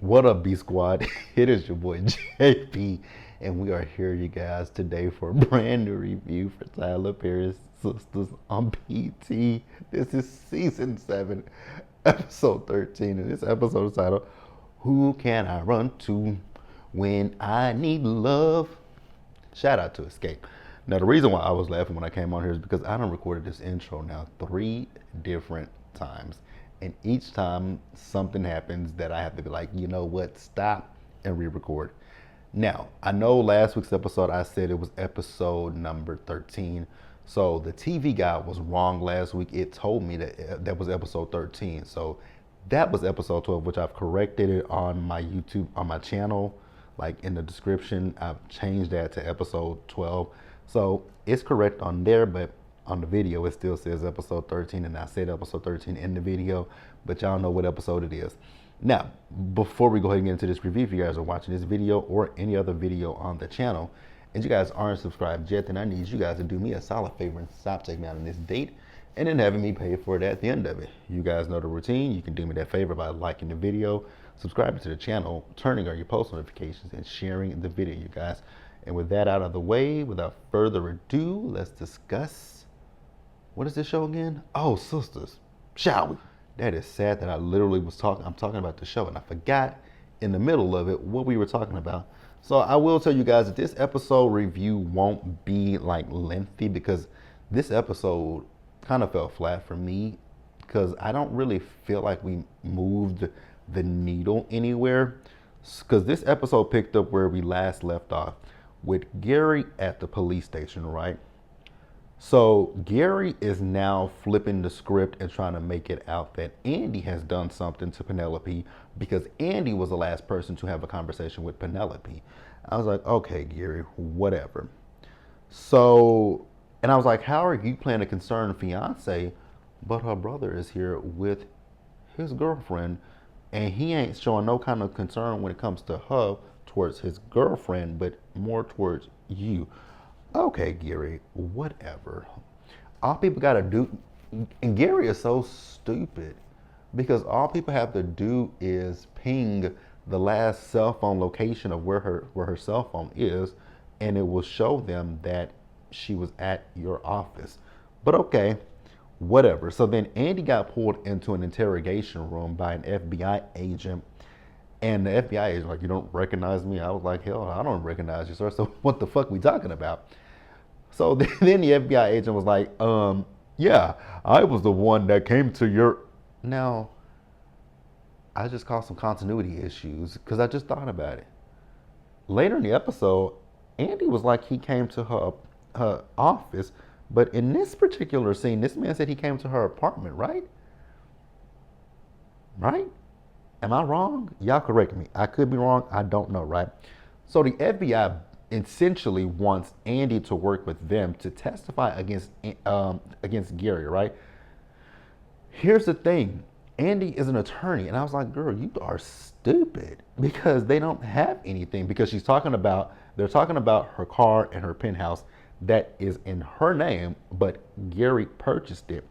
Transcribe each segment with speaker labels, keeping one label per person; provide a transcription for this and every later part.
Speaker 1: What up, B Squad? It is your boy JP, and we are here, you guys, today for a brand new review for Tyler Perry's Sistas on PT. This is season 7, episode 13, and this episode is titled "Who Can I Run To When I Need Love?" Shout out to Escape. Now, the reason why I was laughing when I came on here is because I done recorded this intro now 3 different times. And each time something happens that I have to be like, you know what, stop and re-record. Now, I know last week's episode I said it was episode number 13. So the TV guy was wrong last week. It told me that that was episode 13. So that was episode 12, which I've corrected it on my YouTube, on my channel. Like in the description, I've changed that to episode 12. So it's correct on there, but on the video it still says episode 13, and I said episode 13 in the video, but y'all know what episode it is. Now, before we go ahead and get into this review, if you guys are watching this video or any other video on the channel and you guys aren't subscribed yet, then I need you guys to do me a solid favor and stop taking me out on this date and then having me pay for it at the end of it. You guys know the routine. You can do me that favor by liking the video, subscribing to the channel, turning on your post notifications, and sharing the video, you guys. And with that out of the way, without further ado, let's discuss, what is this show again? Oh, Sistas. Shall we? That is sad that I literally was I'm talking about the show and I forgot in the middle of it what we were talking about. So I will tell you guys that this episode review won't be like lengthy because this episode kind of fell flat for me because I don't really feel like we moved the needle anywhere. Because this episode picked up where we last left off with Gary at the police station, right? So Gary is now flipping the script and trying to make it out that Andy has done something to Penelope because Andy was the last person to have a conversation with Penelope. I was like, okay, Gary, whatever. So, and I was like, how are you playing a concerned fiance, but her brother is here with his girlfriend and he ain't showing no kind of concern when it comes to her towards his girlfriend, but more towards you. Okay, Gary, whatever. All people gotta do, and Gary is so stupid because all people have to do is ping the last cell phone location of where her cell phone is, and it will show them that she was at your office. But okay, whatever. So then Andy got pulled into an interrogation room by an FBI agent. And the FBI agent like, you don't recognize me? I was like, hell, I don't recognize you, sir. So what the fuck we talking about? So then the FBI agent was like, yeah, I was the one that came to your... Now, I just caused some continuity issues because I just thought about it. Later in the episode, Andy was like he came to her office, but in this particular scene, this man said he came to her apartment, right? Right? Am I wrong? Y'all correct me. I could be wrong. I don't know, right? So the FBI essentially wants Andy to work with them to testify against Gary, right? Here's the thing. Andy is an attorney. And I was like, girl, you are stupid because they don't have anything because they're talking about her car and her penthouse that is in her name, but Gary purchased it.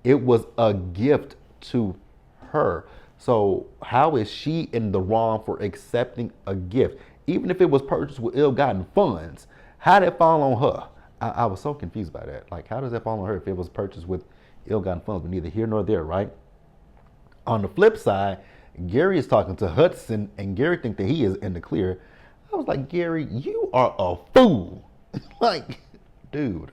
Speaker 1: It was a gift to her. So how is she in the wrong for accepting a gift? Even if it was purchased with ill-gotten funds, how did it fall on her? I was so confused by that. Like, how does that fall on her if it was purchased with ill-gotten funds? But neither here nor there, right? On the flip side, Gary is talking to Hudson, and Gary thinks that he is in the clear. I was like, Gary, you are a fool. Like, dude,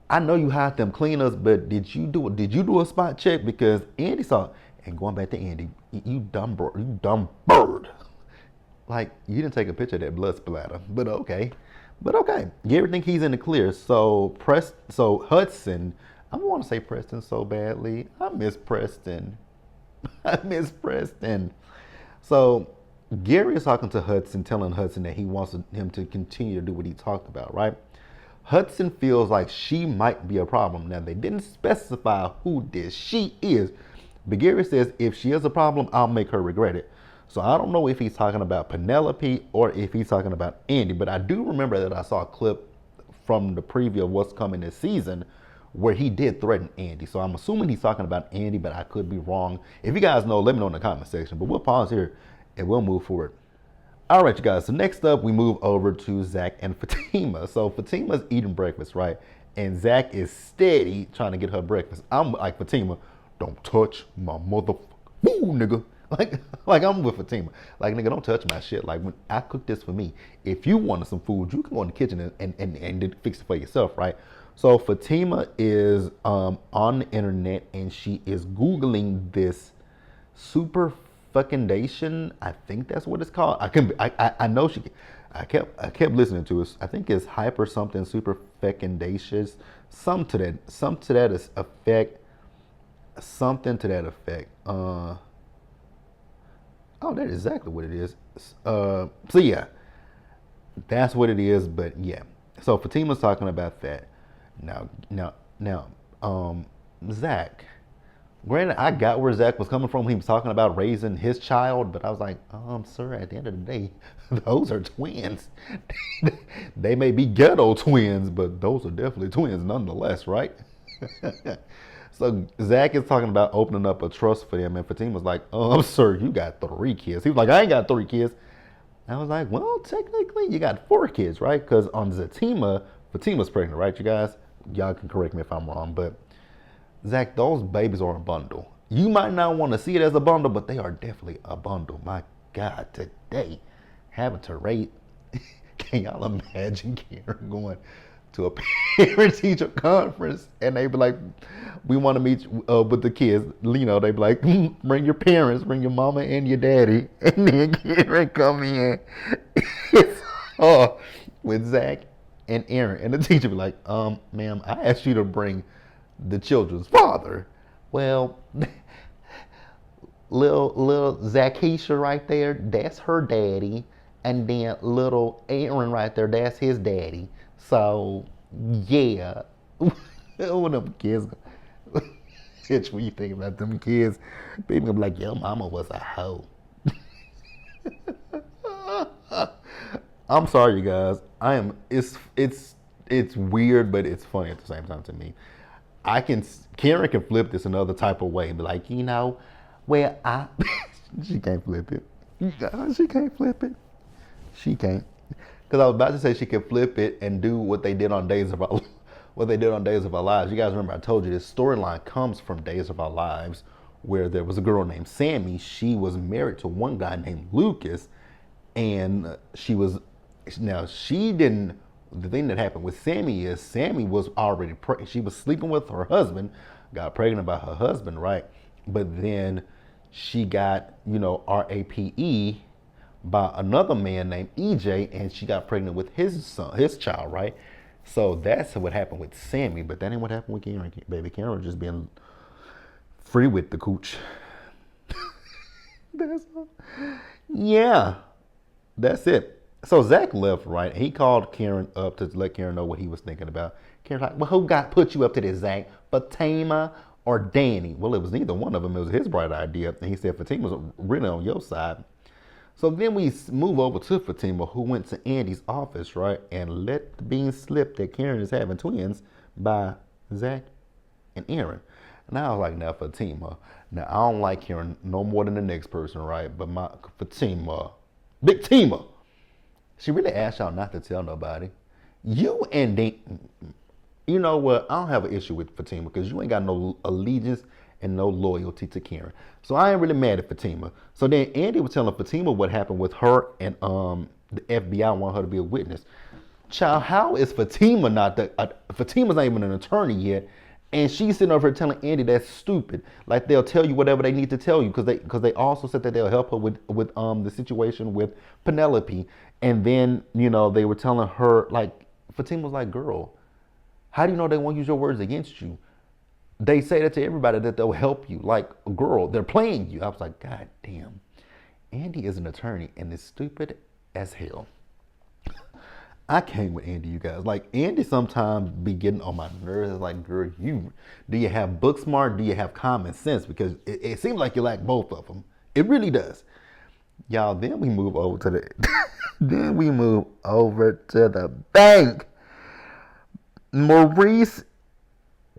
Speaker 1: I know you hired them cleaners, but did you do a spot check? Because Andy saw, and going back to Andy, you dumb bird. Like, you didn't take a picture of that blood splatter, but okay. Gary think he's in the clear. So Hudson, I don't want to say Preston so badly. I miss Preston. So Gary is talking to Hudson, telling Hudson that he wants him to continue to do what he talked about, right? Hudson feels like she might be a problem. Now, they didn't specify who this she is, but Gary says if she is a problem, I'll make her regret it. So I don't know if he's talking about Penelope or if he's talking about Andy, but I do remember that I saw a clip from the preview of what's coming this season where he did threaten Andy. So I'm assuming he's talking about Andy, but I could be wrong. If you guys know, let me know in the comment section. But we'll pause here and we'll move forward. All right, you guys. So next up, we move over to Zach and Fatima. So Fatima's eating breakfast, right? And Zach is steady trying to get her breakfast. I'm like, Fatima, don't touch my motherfucker. Woo, nigga. Like I'm with Fatima. Like, nigga, don't touch my shit. Like, when I cook this for me, if you wanted some food, you can go in the kitchen and fix it for yourself, right? So Fatima is on the internet and she is Googling this super fecundation. I think that's what it's called. I know she. I kept listening to it. I think it's hyper something super fecundacious. Some to that is effect. Something to that effect. Oh, that's exactly what it is. So yeah, that's what it is. But yeah, so Fatima's talking about that. Now, Zach. Granted, I got where Zach was coming from. He was talking about raising his child, but I was like, sir, at the end of the day, those are twins. They may be ghetto twins, but those are definitely twins nonetheless, right? So Zach is talking about opening up a trust for them, and Fatima was like, sir, you got 3 kids. He was like, I ain't got 3 kids. I was like, well, technically, you got 4 kids, right? Because on Fatima's pregnant, right, you guys? Y'all can correct me if I'm wrong, but Zach, those babies are a bundle. You might not want to see it as a bundle, but they are definitely a bundle. My God, today, having to rate, can y'all imagine Karen going to a parent-teacher conference and they be like, we want to meet with the kids. You know, they be like, bring your parents, bring your mama and your daddy. And then Karen come in with Zach and Aaron. And the teacher be like, ma'am, I asked you to bring the children's father. Well, little Zachisha right there, that's her daddy. And then little Aaron right there, that's his daddy. So, yeah. When them kids, bitch, when you think about them kids, people gonna be like, your mama was a hoe. I'm sorry, you guys. It's weird, but it's funny at the same time to me. Karen can flip this another type of way, be like, she can't flip it. She can't flip it. She can't. Because I was about to say she could flip it and do what they did on Days of Our Lives. You guys remember I told you this storyline comes from Days of Our Lives, where there was a girl named Sammy. She was married to one guy named Lucas, and the thing that happened with Sammy is Sammy was already pregnant. She was sleeping with her husband, got pregnant by her husband, right? But then she got, RAPE by another man named EJ, and she got pregnant with his child, right? So that's what happened with Sammy, but that ain't what happened with Karen. Baby Karen was just being free with the cooch. Yeah, that's it. So Zach left, right? He called Karen up to let Karen know what he was thinking about. Karen's like, well, who put you up to this, Zach? Fatima or Danny? Well, it was neither one of them. It was his bright idea. And he said Fatima's really on your side. So then we move over to Fatima, who went to Andy's office, right? And let the beans slip that Karen is having twins by Zach and Aaron. And I was like, now Fatima. Now, I don't like Karen no more than the next person, right? But my Fatima, Big Tima, she really asked y'all not to tell nobody. You and you know what? I don't have an issue with Fatima because you ain't got no allegiance and no loyalty to Karen. So I ain't really mad at Fatima. So then Andy was telling Fatima what happened with her and the FBI want her to be a witness. Child, how is Fatima Fatima's not even an attorney yet, and she's sitting over here telling Andy that's stupid. Like they'll tell you whatever they need to tell you because they also said that they'll help her with the situation with Penelope. And then, they were telling her, like, Fatima was like, girl, how do you know they won't use your words against you? They say that to everybody that they'll help you. Like, girl, they're playing you. I was like, God damn. Andy is an attorney and is stupid as hell. I came with Andy, you guys. Like, Andy sometimes be getting on my nerves. It's like, girl, do you have book smart? Do you have common sense? Because it seems like you lack both of them. It really does. Y'all, then we move over to the bank. Maurice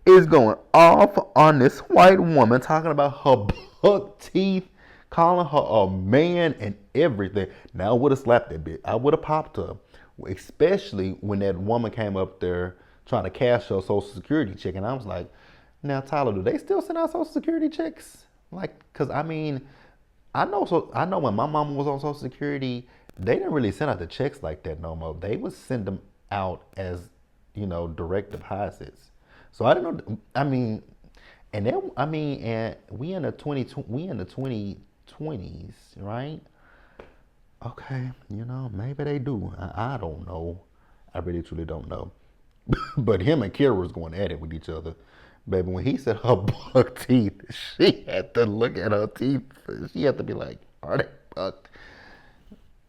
Speaker 1: is going off on this white woman, talking about her buck teeth, calling her a man and everything. Now I would have slapped that bitch. I would have popped her, especially when that woman came up there trying to cash her Social Security check, and I was like, "Now, Tyler, do they still send out Social Security checks? Like, cause I mean, I know. So I know when my mama was on Social Security, they didn't really send out the checks like that no more. They would send them out as, direct deposits. So I don't know. I mean, and then and we in the 2020s, right? Okay, maybe they do. I don't know. I really truly don't know. But him and Kira was going at it with each other. Baby, when he said her buck teeth, she had to look at her teeth. She had to be like, are they bucked?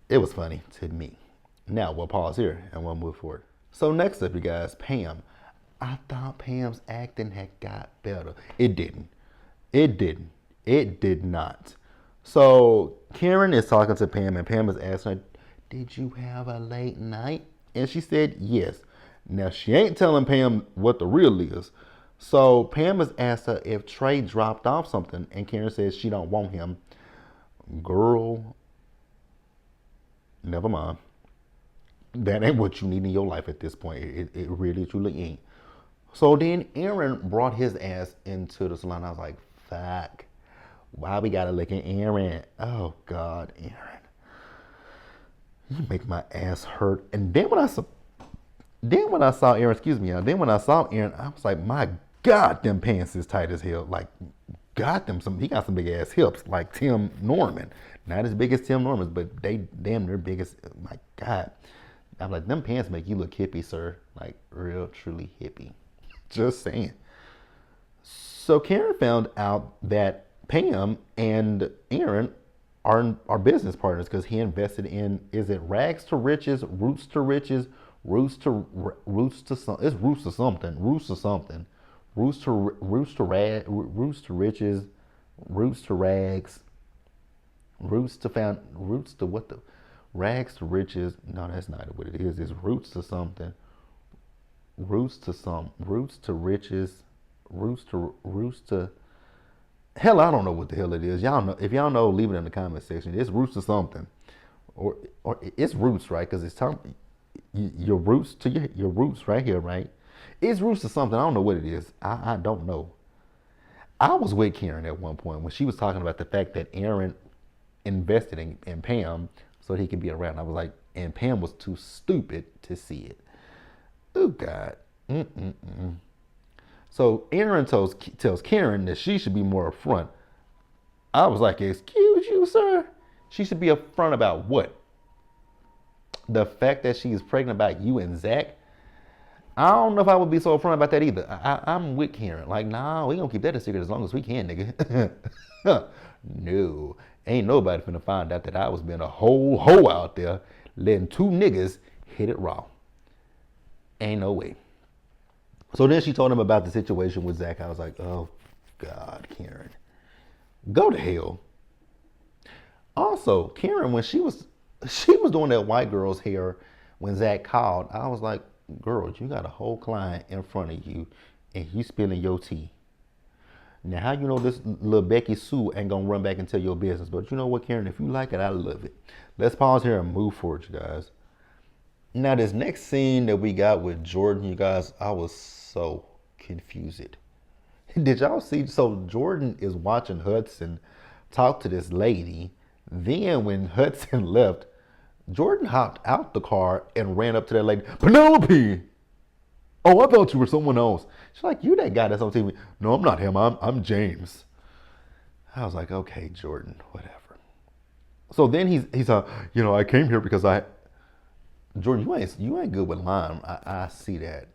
Speaker 1: It was funny to me. Now we'll pause here and we'll move forward. So next up, you guys, Pam. I thought Pam's acting had got better. It didn't. It didn't. It did not. So Karen is talking to Pam, and Pam is asking her, "Did you have a late night?" And she said yes. Now she ain't telling Pam what the real is. So Pam has asked her if Trey dropped off something, and Karen says she don't want him. Girl, never mind. That ain't what you need in your life at this point. It really truly ain't. So then Aaron brought his ass into the salon. I was like, fuck. Why we gotta look at Aaron? Oh God, Aaron. You make my ass hurt. And then when I saw Aaron, excuse me, then when I saw Aaron, I was like, my God, them pants is tight as hell. Like, he got some big ass hips, like Tim Norman. Not as big as Tim Norman's, but they damn near big as, my God. I'm like, them pants make you look hippie, sir. Like, real, truly hippie. Just saying. So Karen found out that Pam and Aaron are business partners because he invested in, is it Rags to Riches, Roots to Riches, Roots to something. It's Roots to something. Roots to something. Roots to Riches, Roots to Rags, Roots to what the Rags to Riches. No, that's not what it is. It's Roots to something. Roots to Riches, Roots to hell, I don't know what the hell it is. Y'all know, if y'all know, leave it in the comment section. It's Roots to something, or it's Roots, right? Because it's telling your roots to your roots right here, right? It's Roots to something. I don't know what it is. I don't know. I was with Karen at one point when she was talking about the fact that Aaron invested in Pam so he could be around. I was like, and Pam was too stupid to see it. Oh God. So Aaron tells Karen that she should be more upfront. I was like, excuse you, sir? She should be upfront about what? The fact that she's pregnant about you and Zach? I don't know if I would be so upfront about that either. I'm with Karen. Like, nah, we gonna keep that a secret as long as we can, nigga. No. Ain't nobody finna find out that I was being a whole hoe out there letting two niggas hit it raw. Ain't no way. So then she told him about the situation with Zach. I was like, oh God, Karen. Go to hell. Also, Karen, when she was doing that white girl's hair when Zach called, I was like, girl, you got a whole client in front of you and you spilling your tea. Now, how you know this little Becky Sue ain't gonna run back and tell your business? But you know what, Karen, if you like it, I love it. Let's pause here and move forward, you guys. Now, this next scene that we got with Jordan, you guys, I was so confused. Did y'all see? So Jordan is watching Hudson talk to this lady. Then when Hudson left, Jordan hopped out the car and ran up to that lady. Penelope! Oh, I thought you were someone else. She's like, you that guy that's on TV. No, I'm not him. I'm James. I was like, okay, Jordan, whatever. So then he's I came here because Jordan, you ain't good with lying. I see that.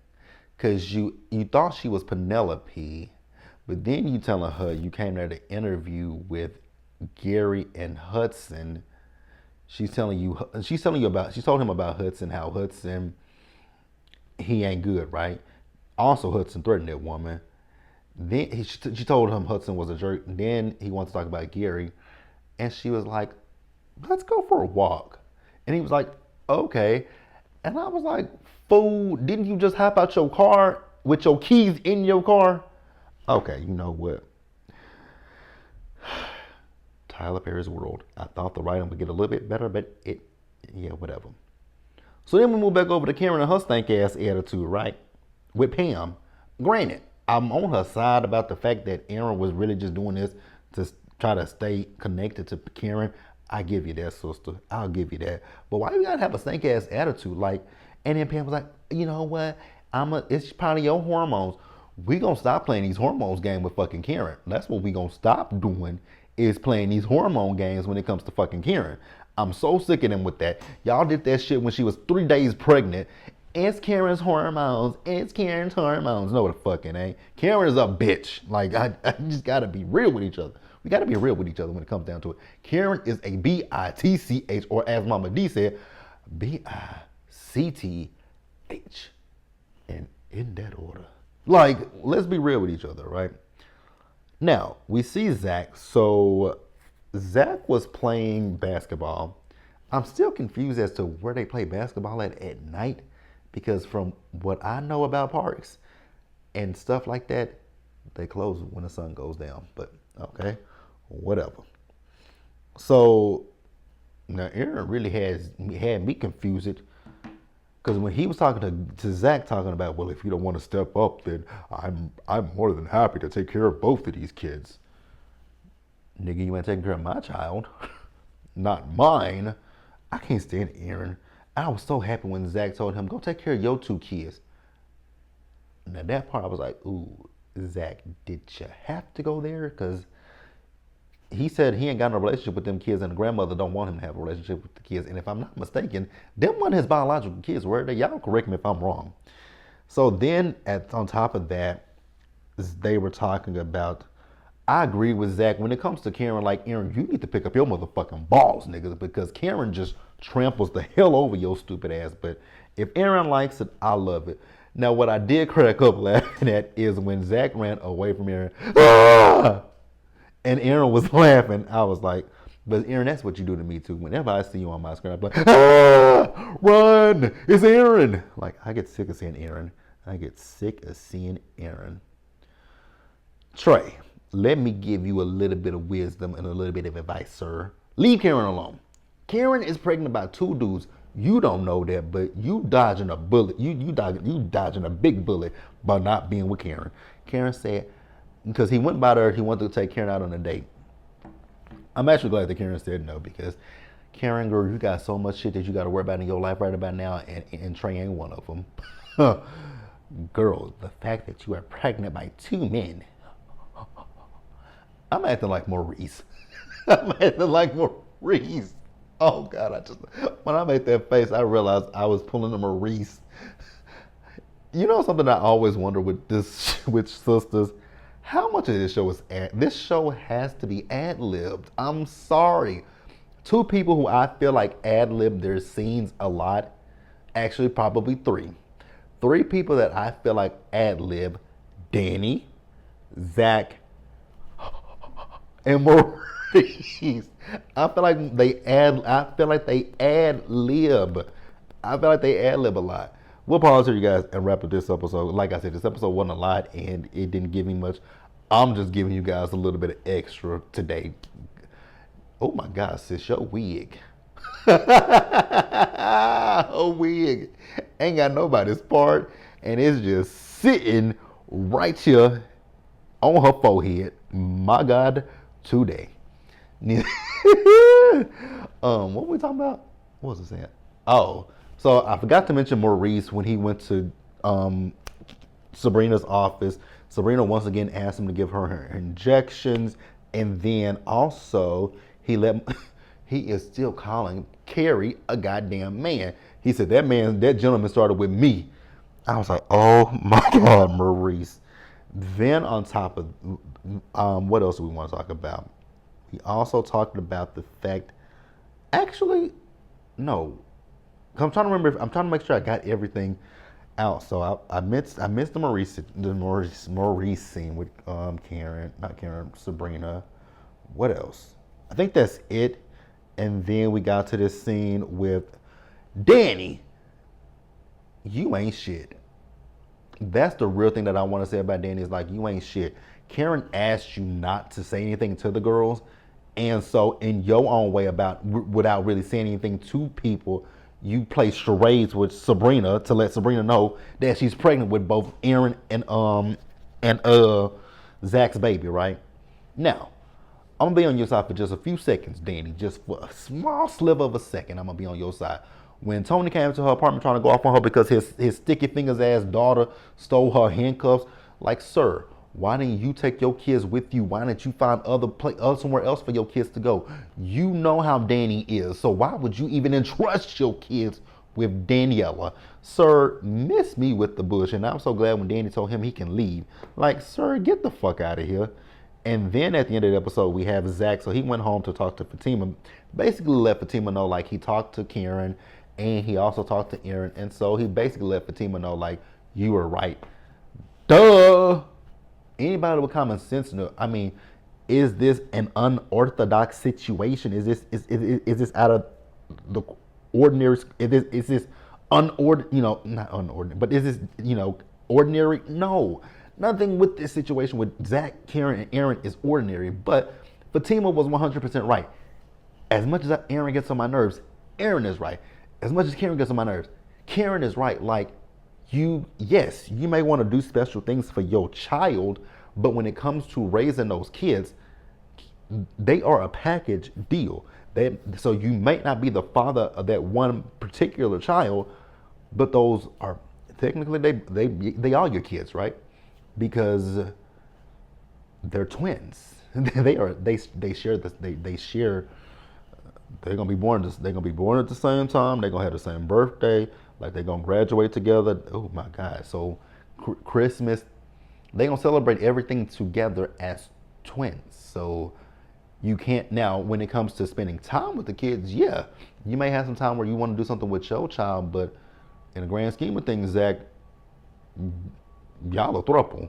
Speaker 1: Cause you thought she was Penelope, but then you telling her you came there to interview with Gary and Hudson. She told him about Hudson, how Hudson, he ain't good, right? Also, Hudson threatened that woman. Then she told him Hudson was a jerk. Then he wanted to talk about Gary, and she was like, let's go for a walk. And he was like, okay. And I was like, fool, didn't you just hop out your car with your keys in your car. Okay, you know what? Tyler Perry's World. I thought the writing would get a little bit better, but yeah, whatever. So then we move back over to Karen and her stank ass attitude, right? With Pam. Granted, I'm on her side about the fact that Aaron was really just doing this to try to stay connected to Karen. I give you that, sister. I'll give you that. But why you gotta have a stank ass attitude? Like, and then Pam was like, you know what? It's probably your hormones. We gonna stop playing these hormones game with fucking Karen. That's what we gonna stop doing, is playing these hormone games when it comes to fucking Karen. I'm so sick of them with that. Y'all did that shit when she was 3 days pregnant. It's Karen's hormones. It's Karen's hormones. No, the fucking ain't. Karen is a bitch. Like, I just gotta be real with each other. We gotta be real with each other when it comes down to it. Karen is a bitch, or as Mama D said, bitch. And in that order. Like, let's be real with each other, right? Now, we see Zach. So, Zach was playing basketball. I'm still confused as to where they play basketball at night, because from what I know about parks and stuff like that, they close when the sun goes down. But okay, whatever. So now Aaron really had me confused, because when he was talking to Zach, talking about, well, if you don't want to step up, then I'm more than happy to take care of both of these kids. Nigga, you ain't taking care of my child, not mine. I can't stand Aaron. I was so happy when Zach told him, go take care of your 2 kids. Now that part I was like, ooh, Zach, did you have to go there? Because he said he ain't got no relationship with them kids, and the grandmother don't want him to have a relationship with the kids. And if I'm not mistaken, them weren't his biological kids, were they? Y'all correct me if I'm wrong. So then on top of that, they were talking about, I agree with Zach when it comes to Karen. Like, Aaron, you need to pick up your motherfucking balls, niggas, because Karen just tramples the hell over your stupid ass. But if Aaron likes it, I love it. Now, what I did crack up laughing at is when Zach ran away from Aaron, ah! And Aaron was laughing. I was like, but Aaron, that's what you do to me too. Whenever I see you on my screen, I'm like, ah, run, it's Aaron. Like, I get sick of seeing Aaron. Trey, let me give you a little bit of wisdom and a little bit of advice, sir. Leave Karen alone. Karen is pregnant by 2 dudes. You don't know that, but you dodging a bullet. You dodging a big bullet by not being with Karen. Karen said, because he went by there, he wanted to take Karen out on a date. I'm actually glad that Karen said no, because Karen, girl, you got so much shit that you got to worry about in your life right about now, and Trey ain't one of them. Girl, the fact that you are pregnant by 2 men. I'm acting like Maurice. Oh God, when I made that face, I realized I was pulling a Maurice. You know something I always wonder with Sistas? How much of this show is this show has to be ad-libbed. I'm sorry. 2 people who I feel like ad-lib their scenes a lot, actually probably 3. 3 people that I feel like ad-lib: Danny, Zach, and Maurice. I feel like they ad-lib. I feel like they ad-lib a lot. We'll pause here, you guys, and wrap up this episode. Like I said, this episode wasn't a lot, and it didn't give me much. I'm just giving you guys a little bit of extra today. Oh my God, sis, your wig. A wig. Ain't got nobody's part, and it's just sitting right here on her forehead. My God, today. What were we talking about? What was I saying? Oh, so I forgot to mention Maurice when he went to Sabrina's office. Sabrina once again asked him to give her injections, and then also he is still calling Carrie a goddamn man. He said that gentleman started with me. I was like, oh my God, Maurice. Then on top of what else do we want to talk about? We also talked about the fact, actually, no. I'm trying to make sure I got everything out. So I missed the Maurice scene with Sabrina. What else? I think that's it. And then we got to this scene with Danny. You ain't shit. that's the real thing that I want to say about Danny is like, you ain't shit. Karen asked you not to say anything to the girls, and so in your own way about without really saying anything to people, you play charades with Sabrina to let Sabrina know that she's pregnant with both Aaron and Zach's baby, right? Now, I'm gonna be on your side for just a few seconds, Danny. Just for a small sliver of a second, I'm gonna be on your side. When Tony came to her apartment trying to go off on her because his sticky fingers ass daughter stole her handcuffs, like, sir, why didn't you take your kids with you? Why didn't you find somewhere else for your kids to go? You know how Danny is, so why would you even entrust your kids with Daniela? Sir, miss me with the bush, and I'm so glad when Danny told him he can leave. Like, sir, get the fuck out of here. And then at the end of the episode, we have Zach. So he went home to talk to Fatima. Basically let Fatima know, like, he talked to Karen and he also talked to Aaron. And so he basically let Fatima know, like, you were right. Duh. Anybody with common sense know, I mean, is this an unorthodox situation? Is this out of the ordinary? Is this unordinary? You know, not unordinary, but is this, you know, ordinary? No. Nothing with this situation with Zach, Karen, and Aaron is ordinary. But Fatima was 100% right. As much as Aaron gets on my nerves, Aaron is right. As much as Karen gets on my nerves, Karen is right. Like, yes, you may want to do special things for your child, but when it comes to raising those kids, they are a package deal. So you may not be the father of that one particular child, but those are technically they are your kids, right? Because they're twins. They share this. They share. They're gonna be born. They're gonna be born at the same time. They're gonna have the same birthday. Like, they're gonna graduate together. Oh my God! So Christmas, they're gonna celebrate everything together as twins. So you can't now. When it comes to spending time with the kids, yeah, you may have some time where you want to do something with your child, but in the grand scheme of things, Zach, y'all a throuple.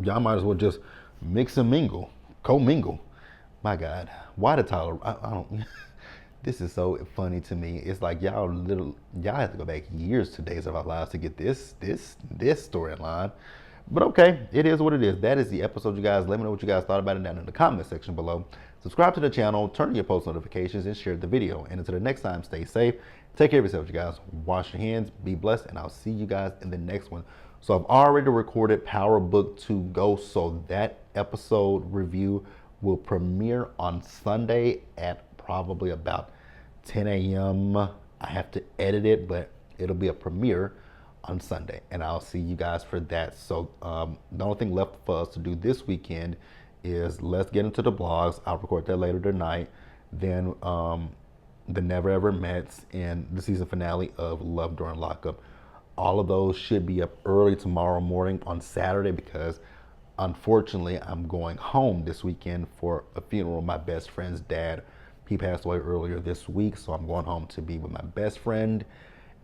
Speaker 1: Y'all might as well just mix and mingle, co-mingle. My God, why the Tyler? I don't. This is so funny to me. It's like y'all have to go back years to Days of Our Lives to get this storyline. But okay, it is what it is. That is the episode, you guys. Let me know what you guys thought about it down in the comment section below. Subscribe to the channel, turn on your post notifications, and share the video. And until the next time, stay safe. Take care of yourselves, you guys. Wash your hands, be blessed, and I'll see you guys in the next one. So I've already recorded Power Book 2 Ghost, so that episode review will premiere on Sunday at probably about 10 a.m. I have to edit it, but it'll be a premiere on Sunday, and I'll see you guys for that. So the only thing left for us to do this weekend is let's get into the blogs. I'll record that later tonight. Then the Never Ever Mets and the season finale of Love During Lockup. All of those should be up early tomorrow morning on Saturday because unfortunately I'm going home this weekend for a funeral of my best friend's dad. He passed away earlier this week, so I'm going home to be with my best friend,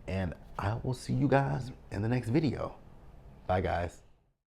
Speaker 1: and I will see you guys in the next video. Bye, guys.